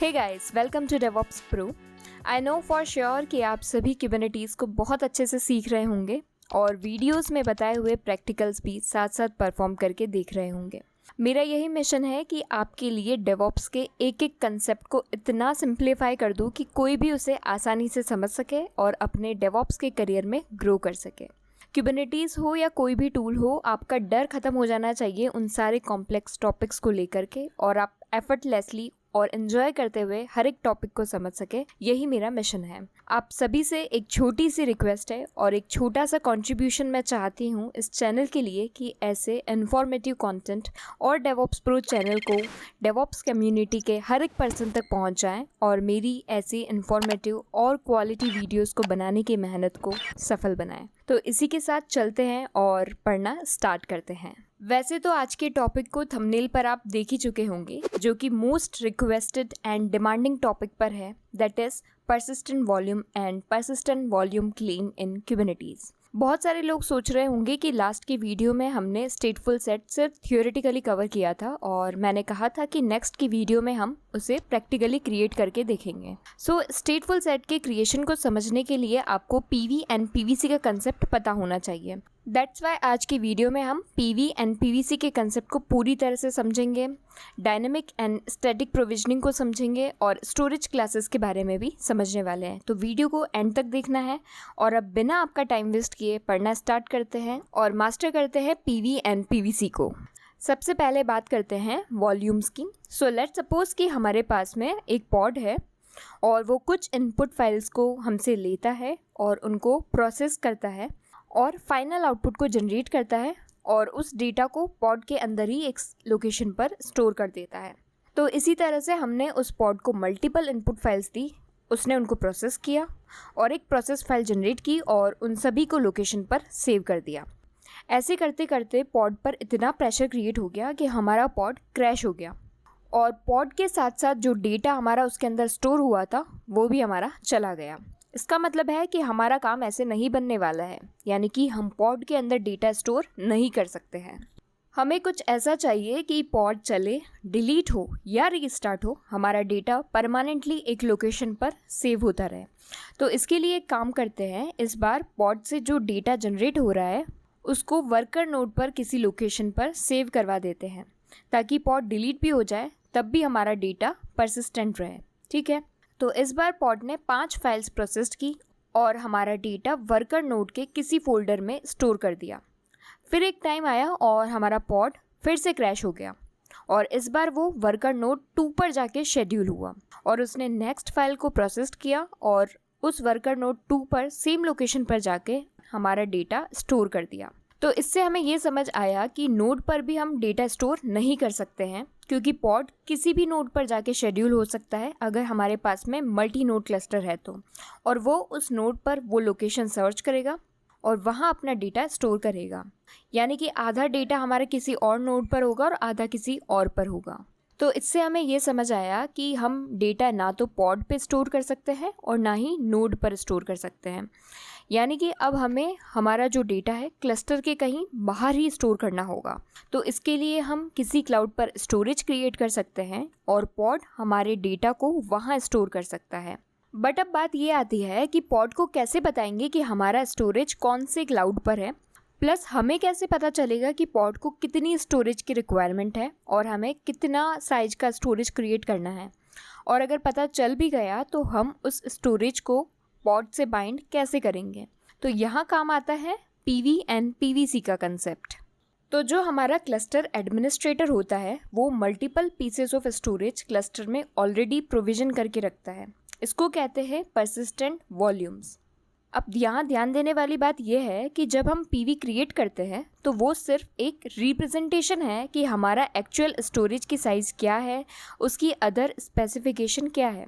Hey guys, welcome to DevOps pro. I know for sure कि आप सभी क्यूबरनेटीज़ को बहुत अच्छे से सीख रहे होंगे और वीडियोस में बताए हुए प्रैक्टिकल्स भी साथ साथ परफॉर्म करके देख रहे होंगे। मेरा यही मिशन है कि आपके लिए डेवऑप्स के एक एक कंसेप्ट को इतना सिंप्लीफाई कर दूं कि कोई भी उसे आसानी से समझ सके और अपने डेवऑप्स के करियर में ग्रो कर सके। क्यूबरनेटीज़ हो या कोई भी टूल हो, आपका डर खत्म हो जाना चाहिए उन सारे कॉम्प्लेक्स टॉपिक्स को लेकर के और आप एफर्टलेसली और एंजॉय करते हुए हर एक टॉपिक को समझ सके। यही मेरा मिशन है। आप सभी से एक छोटी सी रिक्वेस्ट है और एक छोटा सा कंट्रीब्यूशन मैं चाहती हूँ इस चैनल के लिए कि ऐसे इन्फॉर्मेटिव कंटेंट और डेवऑप्स प्रो चैनल को डेवऑप्स कम्युनिटी के हर एक पर्सन तक पहुँच जाएँ और मेरी ऐसी इन्फॉर्मेटिव और क्वालिटी वीडियोज़ को बनाने की मेहनत को सफल बनाएं। तो इसी के साथ चलते हैं और पढ़ना स्टार्ट करते हैं। वैसे तो आज के टॉपिक को थंबनेल पर आप देख ही चुके होंगे, जो कि most requested and demanding topic पर है, that is persistent volume and persistent volume claim in Kubernetes। बहुत सारे लोग सोच रहे होंगे कि लास्ट की वीडियो में हमने स्टेटफुल सेट सिर्फ थियोरेटिकली कवर किया था और मैंने कहा था कि नेक्स्ट की वीडियो में हम उसे प्रैक्टिकली क्रिएट करके देखेंगे। सो स्टेटफुल सेट के क्रिएशन को समझने के लिए आपको पीवी एंड पीवीसी का कंसेप्ट पता होना चाहिए। दैट्स वाई आज की वीडियो में हम पीवी एंड पीवीसी के कंसेप्ट को पूरी तरह से समझेंगे, डायनेमिक एंड स्टैटिक प्रोविजनिंग को समझेंगे और स्टोरेज क्लासेस के बारे में भी समझने वाले हैं। तो वीडियो को एंड तक देखना है और अब बिना आपका टाइम वेस्ट किए पढ़ना स्टार्ट करते हैं और मास्टर करते हैं पीवी एंड पीवीसी को। सबसे पहले बात करते हैं वॉल्यूम्स की। सो लेट्स सपोज कि हमारे पास में एक पॉड है और वो कुछ इनपुट फाइल्स को हमसे लेता है और उनको प्रोसेस करता है और फाइनल आउटपुट को जनरेट करता है और उस डेटा को पॉड के अंदर ही एक लोकेशन पर स्टोर कर देता है। तो इसी तरह से हमने उस पॉड को मल्टीपल इनपुट फाइल्स दी, उसने उनको प्रोसेस किया और एक प्रोसेस फाइल जनरेट की और उन सभी को लोकेशन पर सेव कर दिया। ऐसे करते करते पॉड पर इतना प्रेशर क्रिएट हो गया कि हमारा पॉड क्रैश हो गया और पॉड के साथ साथ जो डेटा हमारा उसके अंदर स्टोर हुआ था वो भी हमारा चला गया। इसका मतलब है कि हमारा काम ऐसे नहीं बनने वाला है, यानी कि हम पॉड के अंदर डेटा स्टोर नहीं कर सकते हैं। हमें कुछ ऐसा चाहिए कि पॉड चले, डिलीट हो या रीस्टार्ट हो, हमारा डेटा परमानेंटली एक लोकेशन पर सेव होता रहे। तो इसके लिए एक काम करते हैं, इस बार पॉड से जो डेटा जनरेट हो रहा है उसको वर्कर नोड पर किसी लोकेशन पर सेव करवा देते हैं ताकि पॉड डिलीट भी हो जाए तब भी हमारा डेटा परसिस्टेंट रहे। ठीक है, तो इस बार पॉड ने 5 फाइल्स प्रोसेस की और हमारा डेटा वर्कर नोड के किसी फोल्डर में स्टोर कर दिया। फिर एक टाइम आया और हमारा पॉड फिर से क्रैश हो गया और इस बार वो वर्कर नोड 2 पर जाके शेड्यूल हुआ और उसने नेक्स्ट फाइल को प्रोसेस किया और उस वर्कर नोड 2 पर सेम लोकेशन पर जाके हमारा डेटा स्टोर कर दिया। तो इससे हमें ये समझ आया कि नोड पर भी हम डेटा स्टोर नहीं कर सकते हैं, क्योंकि पॉड किसी भी नोड पर जाके शेड्यूल हो सकता है अगर हमारे पास में मल्टी नोड क्लस्टर है तो, और वो उस नोड पर वो लोकेशन सर्च करेगा और वहाँ अपना डेटा स्टोर करेगा। यानी कि आधा डेटा हमारे किसी और नोड पर होगा और आधा किसी और पर होगा। तो इससे हमें ये समझ आया कि हम डेटा ना तो पॉड पे स्टोर कर सकते हैं और ना ही नोड पर स्टोर कर सकते हैं। यानी कि अब हमें हमारा जो डेटा है क्लस्टर के कहीं बाहर ही स्टोर करना होगा। तो इसके लिए हम किसी क्लाउड पर स्टोरेज क्रिएट कर सकते हैं और पॉड हमारे डेटा को वहाँ स्टोर कर सकता है। बट अब बात ये आती है कि पॉड को कैसे बताएंगे कि हमारा स्टोरेज कौन से क्लाउड पर है, प्लस हमें कैसे पता चलेगा कि पॉड को कितनी स्टोरेज की रिक्वायरमेंट है और हमें कितना साइज का स्टोरेज क्रिएट करना है। और अगर पता चल भी गया तो हम उस स्टोरेज को पॉड से बाइंड कैसे करेंगे। तो यहाँ काम आता है पीवी एंड पीवीसी का कंसेप्ट। तो जो हमारा क्लस्टर एडमिनिस्ट्रेटर होता है वो multiple pieces of storage cluster में ऑलरेडी प्रोविजन करके रखता है। इसको कहते हैं परसिस्टेंट वॉल्यूम्स। अब यहाँ ध्यान देने वाली बात यह है कि जब हम पीवी क्रिएट करते हैं तो वो सिर्फ एक रिप्रेजेंटेशन है कि हमारा एक्चुअल स्टोरेज की साइज़ क्या है, उसकी अदर स्पेसिफिकेशन क्या है।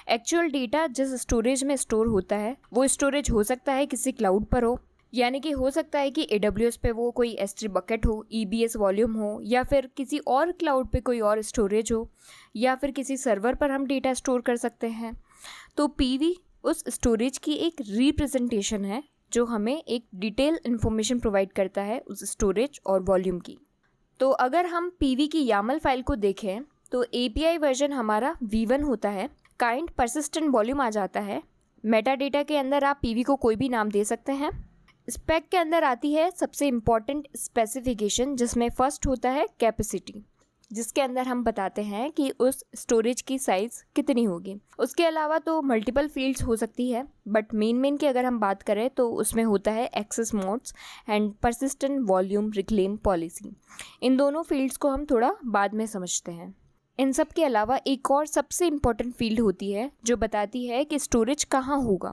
एक्चुअल डेटा जिस स्टोरेज में स्टोर होता है वो स्टोरेज हो सकता है किसी क्लाउड पर हो, यानी कि हो सकता है कि AWS पे वो कोई S3 बकेट हो, EBS वॉल्यूम हो, या फिर किसी और क्लाउड पे कोई और स्टोरेज हो, या फिर किसी सर्वर पर हम डेटा स्टोर कर सकते हैं। तो पीवी उस स्टोरेज की एक रिप्रेजेंटेशन है जो हमें एक डिटेल इन्फॉर्मेशन प्रोवाइड करता है उस स्टोरेज और वॉल्यूम की। तो अगर हम पीवी की YAML फाइल को देखें तो API वर्जन हमारा V1 होता है। काइंड परसिस्टेंट वॉल्यूम आ जाता है। मेटा डेटा के अंदर आप PV को कोई भी नाम दे सकते हैं। स्पेक के अंदर आती है सबसे इम्पॉर्टेंट स्पेसिफिकेशन, जिसमें फर्स्ट होता है कैपेसिटी, जिसके अंदर हम बताते हैं कि उस स्टोरेज की साइज़ कितनी होगी। उसके अलावा तो मल्टीपल फील्ड्स हो सकती है, बट मेन की अगर हम बात करें तो उसमें होता है access modes and persistent volume reclaim policy. इन दोनों फील्ड्स को हम थोड़ा बाद में समझते हैं। इन सब के अलावा एक और सबसे इम्पॉर्टेंट फील्ड होती है जो बताती है कि स्टोरेज कहाँ होगा।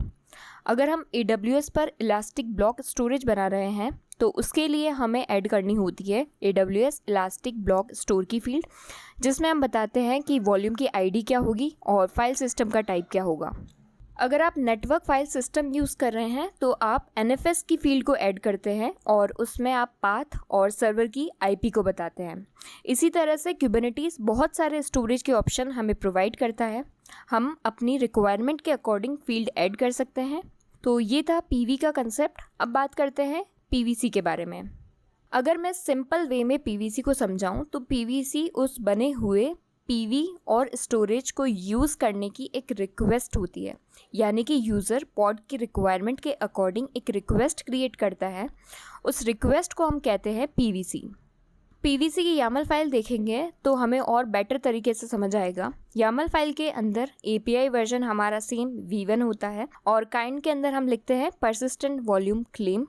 अगर हम AWS पर इलास्टिक ब्लॉक स्टोरेज बना रहे हैं तो उसके लिए हमें ऐड करनी होती है AWS इलास्टिक ब्लॉक स्टोर की फील्ड, जिसमें हम बताते हैं कि वॉल्यूम की ID क्या होगी और फाइल सिस्टम का टाइप क्या होगा। अगर आप नेटवर्क फाइल सिस्टम यूज़ कर रहे हैं तो आप NFS की फील्ड को ऐड करते हैं और उसमें आप पाथ और सर्वर की IP को बताते हैं। इसी तरह से Kubernetes बहुत सारे स्टोरेज के ऑप्शन हमें प्रोवाइड करता है। हम अपनी रिक्वायरमेंट के अकॉर्डिंग फील्ड ऐड कर सकते हैं। तो ये था PV का कंसेप्ट। अब बात करते हैं PVC के बारे में। अगर मैं सिंपल वे में PVC को समझाऊं तो PVC उस बने हुए PV और स्टोरेज को यूज़ करने की एक रिक्वेस्ट होती है, यानी कि यूज़र पॉड की रिक्वायरमेंट के अकॉर्डिंग एक रिक्वेस्ट क्रिएट करता है। उस रिक्वेस्ट को हम कहते हैं PVC। PVC की YAML फाइल देखेंगे तो हमें और बेटर तरीके से समझ आएगा। YAML फाइल के अंदर API वर्जन हमारा सेम V1 होता है और काइंड के अंदर हम लिखते हैं persistent volume claim.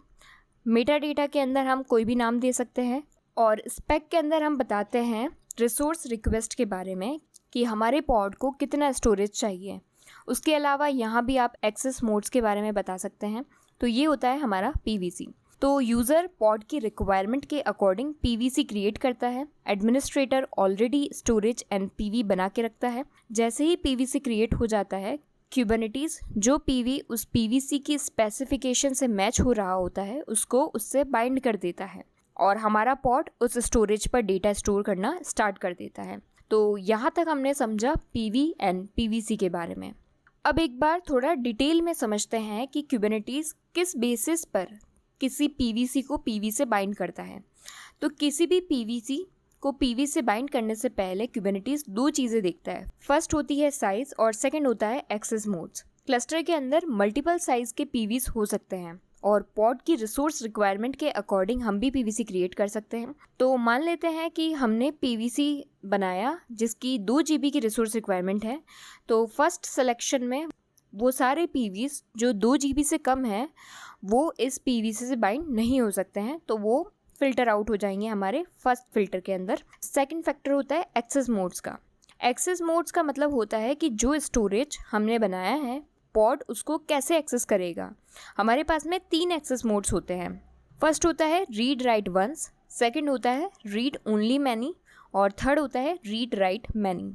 Meta data के अंदर हम कोई भी नाम दे सकते हैं और स्पेक के अंदर हम बताते हैं रिसोर्स रिक्वेस्ट के बारे में कि हमारे पॉड को कितना स्टोरेज चाहिए। उसके अलावा यहाँ भी आप एक्सेस मोड्स के बारे में बता सकते हैं। तो ये होता है हमारा PVC। तो यूज़र पॉड की रिक्वायरमेंट के अकॉर्डिंग PVC क्रिएट करता है। Administrator already storage and PV बना के रखता है। जैसे ही PVC क्रिएट हो जाता है, Kubernetes जो PV उस PVC की स्पेसिफिकेशन से मैच हो रहा होता है उसको उससे बाइंड कर देता है और हमारा पॉड उस स्टोरेज पर डेटा स्टोर करना स्टार्ट कर देता है। तो यहाँ तक हमने समझा PV एंड PVC के बारे में। अब एक बार थोड़ा डिटेल में समझते हैं कि Kubernetes किस बेसिस पर किसी PVC को PV से बाइंड करता है। तो किसी भी PVC को PV से बाइंड करने से पहले Kubernetes दो चीज़ें देखता है। फर्स्ट होती है साइज़ और सेकंड होता है एक्सेस मोड्स। क्लस्टर के अंदर मल्टीपल साइज़ के PVs हो सकते हैं और पॉड की रिसोर्स रिक्वायरमेंट के अकॉर्डिंग हम भी PVC क्रिएट कर सकते हैं। तो मान लेते हैं कि हमने PVC बनाया जिसकी 2 GB की रिसोर्स रिक्वायरमेंट है। तो फर्स्ट सिलेक्शन में वो सारे PVs जो 2 GB से कम है वो इस PVC से बाइंड नहीं हो सकते हैं, तो वो फिल्टर आउट हो जाएंगे हमारे फर्स्ट फिल्टर के अंदर। सेकंड फैक्टर होता है एक्सेस मोड्स का। एक्सेस मोड्स का मतलब होता है कि जो स्टोरेज हमने बनाया है पॉड उसको कैसे एक्सेस करेगा। हमारे पास में 3 एक्सेस मोड्स होते हैं। फर्स्ट होता है रीड राइट वंस, सेकंड होता है रीड ओनली मैनी और थर्ड होता है read write many.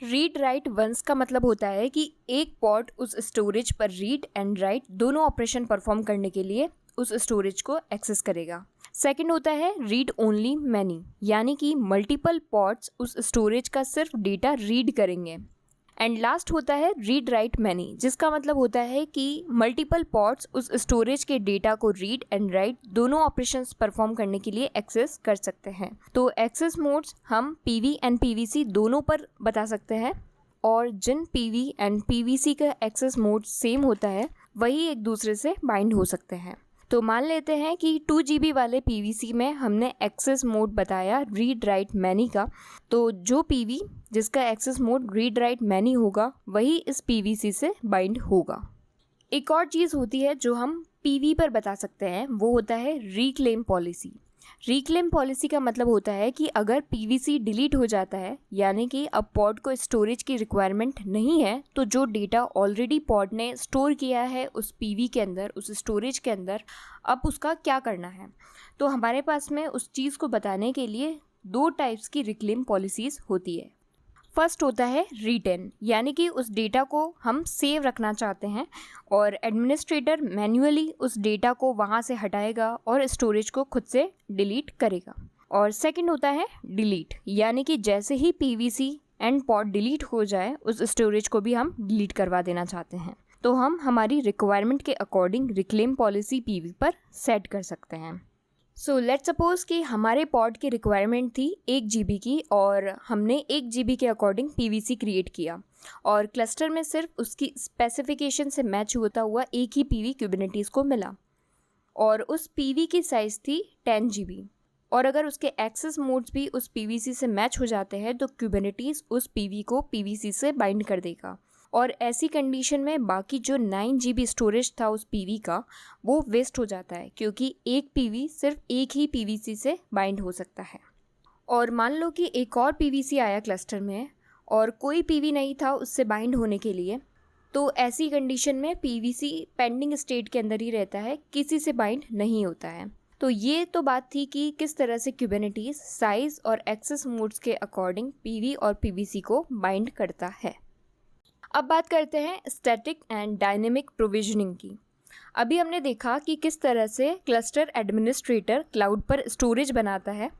Read write once का मतलब होता है कि एक पॉड उस स्टोरेज पर रीड एंड राइट दोनों ऑपरेशन परफॉर्म करने के लिए उस स्टोरेज को एक्सेस करेगा। सेकंड होता है रीड ओनली मैनी, यानी कि मल्टीपल पॉड्स उस स्टोरेज का सिर्फ डेटा रीड करेंगे। एंड लास्ट होता है रीड राइट मैनी, जिसका मतलब होता है कि मल्टीपल पॉड्स उस स्टोरेज के डेटा को रीड एंड राइट दोनों ऑपरेशंस परफॉर्म करने के लिए एक्सेस कर सकते हैं। तो एक्सेस मोड्स हम PV एंड PVC दोनों पर बता सकते हैं और जिन PV एंड PVC का एक्सेस मोड सेम होता है वही एक दूसरे से बाइंड हो सकते हैं। तो मान लेते हैं कि 2 GB वाले PVC में हमने एक्सेस मोड बताया रीड राइट मैनी का, तो जो PV जिसका access mode read write many होगा वही इस PVC से बाइंड होगा। एक और चीज़ होती है जो हम PV पर बता सकते हैं, वो होता है रिक्लेम पॉलिसी। रिक्लेम पॉलिसी का मतलब होता है कि अगर PVC डिलीट हो जाता है, यानी कि अब पॉड को स्टोरेज की रिक्वायरमेंट नहीं है, तो जो डेटा ऑलरेडी पॉड ने स्टोर किया है उस PV के अंदर, उस स्टोरेज के अंदर, अब उसका क्या करना है। तो हमारे पास में उस चीज़ को बताने के लिए 2 टाइप्स की रिक्लेम पॉलिसीज़ होती है। फर्स्ट होता है रिटेन, यानी कि उस डेटा को हम सेव रखना चाहते हैं और एडमिनिस्ट्रेटर मैन्युअली उस डेटा को वहाँ से हटाएगा और स्टोरेज को खुद से डिलीट करेगा। और सेकंड होता है डिलीट, यानी कि जैसे ही PVC एंड पॉड डिलीट हो जाए उस स्टोरेज को भी हम डिलीट करवा देना चाहते हैं। तो हम हमारी रिक्वायरमेंट के अकॉर्डिंग रिक्लेम पॉलिसी PV पर सेट कर सकते हैं। सो लेट्स सपोज कि हमारे पॉड की रिक्वायरमेंट थी 1 GB की और हमने 1 GB के अकॉर्डिंग PVC क्रिएट किया और क्लस्टर में सिर्फ उसकी स्पेसिफिकेशन से मैच होता हुआ एक ही PV क्यूबिनिटीज़ को मिला और उस PV की साइज़ थी 10 GB और अगर उसके एक्सेस मोड्स भी उस PVC से मैच हो जाते हैं तो क्यूबिनिटीज़ उस PV को PVC से बाइंड कर देगा और ऐसी कंडीशन में बाकी जो 9 GB स्टोरेज था उस PV का वो वेस्ट हो जाता है क्योंकि एक PV सिर्फ एक ही PVC से बाइंड हो सकता है। और मान लो कि एक और PVC आया क्लस्टर में और कोई PV नहीं था उससे बाइंड होने के लिए, तो ऐसी कंडीशन में PVC पेंडिंग स्टेट के अंदर ही रहता है, किसी से बाइंड नहीं होता है। तो ये तो बात थी कि किस तरह से क्यूबिनिटीज़ साइज़ और एक्सेस मोड्स के अकॉर्डिंग PV और PVC को बाइंड करता है। अब बात करते हैं स्टैटिक एंड डायनेमिक प्रोविजनिंग की। अभी हमने देखा कि किस तरह से क्लस्टर एडमिनिस्ट्रेटर क्लाउड पर स्टोरेज बनाता है,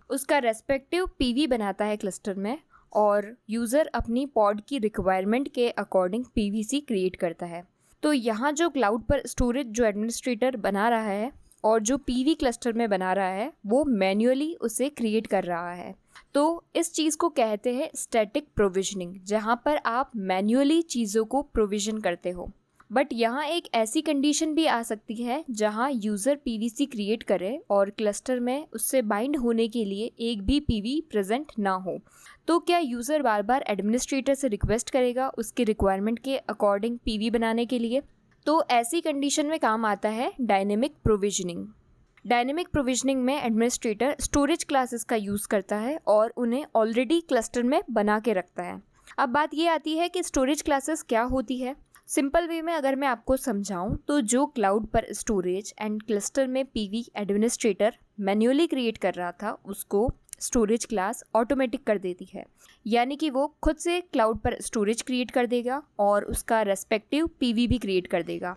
उसका रेस्पेक्टिव PV बनाता है क्लस्टर में और यूज़र अपनी पॉड की रिक्वायरमेंट के अकॉर्डिंग PVC क्रिएट करता है। तो यहाँ जो क्लाउड पर स्टोरेज जो एडमिनिस्ट्रेटर बना रहा है और जो PV क्लस्टर में बना रहा है वो मैन्युअली उसे क्रिएट कर रहा है। तो इस चीज़ को कहते हैं स्टैटिक प्रोविजनिंग, जहाँ पर आप मैन्युअली चीज़ों को प्रोविजन करते हो। बट यहाँ एक ऐसी कंडीशन भी आ सकती है जहाँ यूज़र PVC क्रिएट करे और क्लस्टर में उससे बाइंड होने के लिए एक भी PV प्रेजेंट ना हो, तो क्या यूज़र बार बार एडमिनिस्ट्रेटर से रिक्वेस्ट करेगा उसके रिक्वायरमेंट के अकॉर्डिंग PV बनाने के लिए? तो ऐसी कंडीशन में काम आता है डायनेमिक प्रोविजनिंग। डायनेमिक प्रोविजनिंग में एडमिनिस्ट्रेटर स्टोरेज क्लासेस का यूज़ करता है और उन्हें ऑलरेडी क्लस्टर में बना के रखता है। अब बात ये आती है कि स्टोरेज क्लासेस क्या होती है। सिंपल वे में अगर मैं आपको समझाऊं तो जो क्लाउड पर स्टोरेज एंड क्लस्टर में PV एडमिनिस्ट्रेटर मैन्युअली क्रिएट कर रहा था उसको स्टोरेज क्लास ऑटोमेटिक कर देती है, यानी कि वो खुद से क्लाउड पर स्टोरेज क्रिएट कर देगा और उसका रेस्पेक्टिव PV भी क्रिएट कर देगा।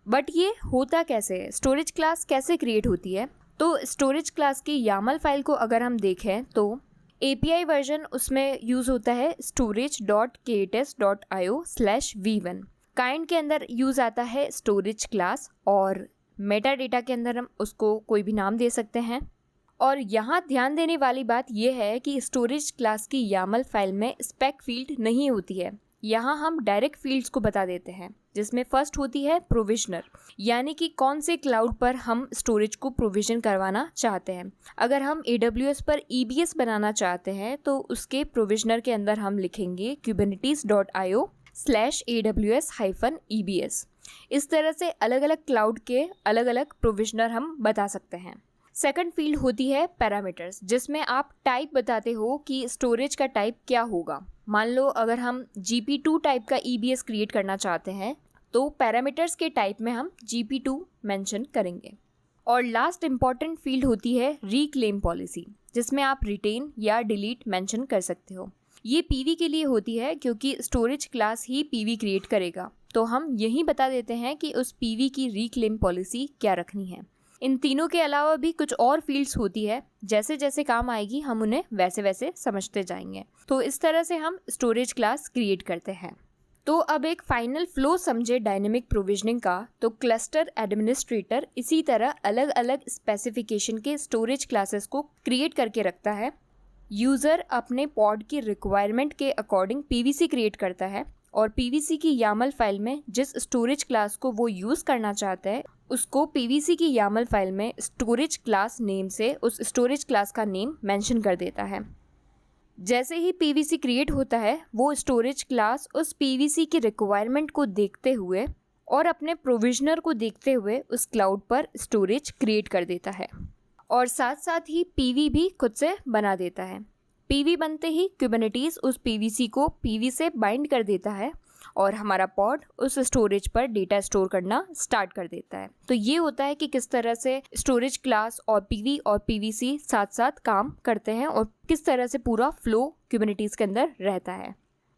बट ये होता कैसे है, स्टोरेज क्लास कैसे क्रिएट होती है? तो स्टोरेज क्लास की YAML फाइल को अगर हम देखें तो API वर्जन उसमें यूज़ होता है storage.k8s.io/v1। काइंड के अंदर यूज़ आता है स्टोरेज क्लास और मेटा डेटा के अंदर हम उसको कोई भी नाम दे सकते हैं। और यहाँ ध्यान देने वाली बात यह है कि स्टोरेज क्लास की YAML फाइल में स्पेक फील्ड नहीं होती है। यहाँ हम डायरेक्ट फील्ड्स को बता देते हैं, जिसमें फर्स्ट होती है प्रोविजनर, यानी कि कौन से क्लाउड पर हम स्टोरेज को प्रोविजन करवाना चाहते हैं। अगर हम AWS पर EBS बनाना चाहते हैं तो उसके प्रोविजनर के अंदर हम लिखेंगे kubernetes.io/AWS-EBS। इस तरह से अलग अलग क्लाउड के अलग अलग प्रोविजनर हम बता सकते हैं। सेकंड फील्ड होती है पैरामीटर्स, जिसमें आप टाइप बताते हो कि स्टोरेज का टाइप क्या होगा। मान लो अगर हम GP2 टाइप का EBS क्रिएट करना चाहते हैं तो पैरामीटर्स के टाइप में हम GP2 मेंशन करेंगे। और लास्ट इम्पॉर्टेंट फील्ड होती है रिक्लेम पॉलिसी, जिसमें आप रिटेन या डिलीट मेंशन कर सकते हो। ये PV के लिए होती है क्योंकि स्टोरेज क्लास ही PV क्रिएट करेगा, तो हम यही बता देते हैं कि उस PV की रिक्लेम पॉलिसी क्या रखनी है। इन तीनों के अलावा भी कुछ और फील्ड्स होती है, जैसे जैसे काम आएगी हम उन्हें वैसे वैसे समझते जाएंगे। तो इस तरह से हम स्टोरेज क्लास क्रिएट करते हैं। तो अब एक फाइनल फ्लो समझे डायनेमिक प्रोविजनिंग का, तो क्लस्टर एडमिनिस्ट्रेटर इसी तरह अलग अलग स्पेसिफिकेशन के स्टोरेज क्लासेस को क्रिएट करके रखता है। यूज़र अपने पॉड की रिक्वायरमेंट के अकॉर्डिंग PVC क्रिएट करता है और PVC की YAML फाइल में जिस स्टोरेज क्लास को वो यूज़ करना चाहता है उसको PVC की YAML फाइल में स्टोरेज क्लास नेम से उस स्टोरेज क्लास का नेम मेंशन कर देता है। जैसे ही PVC क्रिएट होता है वो स्टोरेज क्लास उस PVC की रिक्वायरमेंट को देखते हुए और अपने प्रोविजनर को देखते हुए उस क्लाउड पर स्टोरेज क्रिएट कर देता है और साथ साथ ही PV भी खुद से बना देता है। PV बनते ही कुबरनेटिस उस PVC को PV से बाइंड कर देता है और हमारा पॉड उस स्टोरेज पर डेटा स्टोर करना स्टार्ट कर देता है। तो ये होता है कि किस तरह से स्टोरेज क्लास और PV और PVC साथ साथ काम करते हैं और किस तरह से पूरा फ्लो कुबरनेटिस के अंदर रहता है।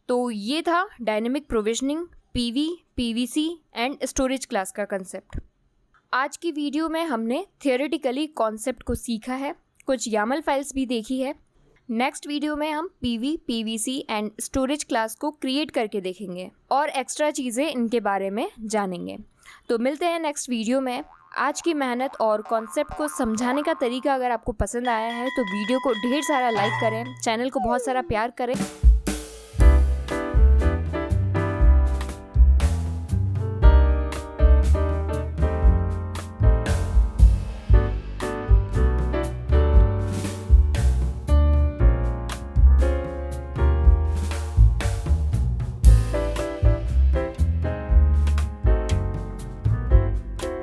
तो ये था dynamic provisioning, PV, PVC and storage class का कंसेप्ट। आज की वीडियो में हमने थियोरेटिकली कॉन्सेप्ट को सीखा है, कुछ YAML फाइल्स भी देखी है। नेक्स्ट वीडियो में हम PV, PVC and storage class को क्रिएट करके देखेंगे और एक्स्ट्रा चीज़ें इनके बारे में जानेंगे। तो मिलते हैं नेक्स्ट वीडियो में। आज की मेहनत और कॉन्सेप्ट को समझाने का तरीका अगर आपको पसंद आया है तो वीडियो को ढेर सारा लाइक करें, चैनल को बहुत सारा प्यार करें।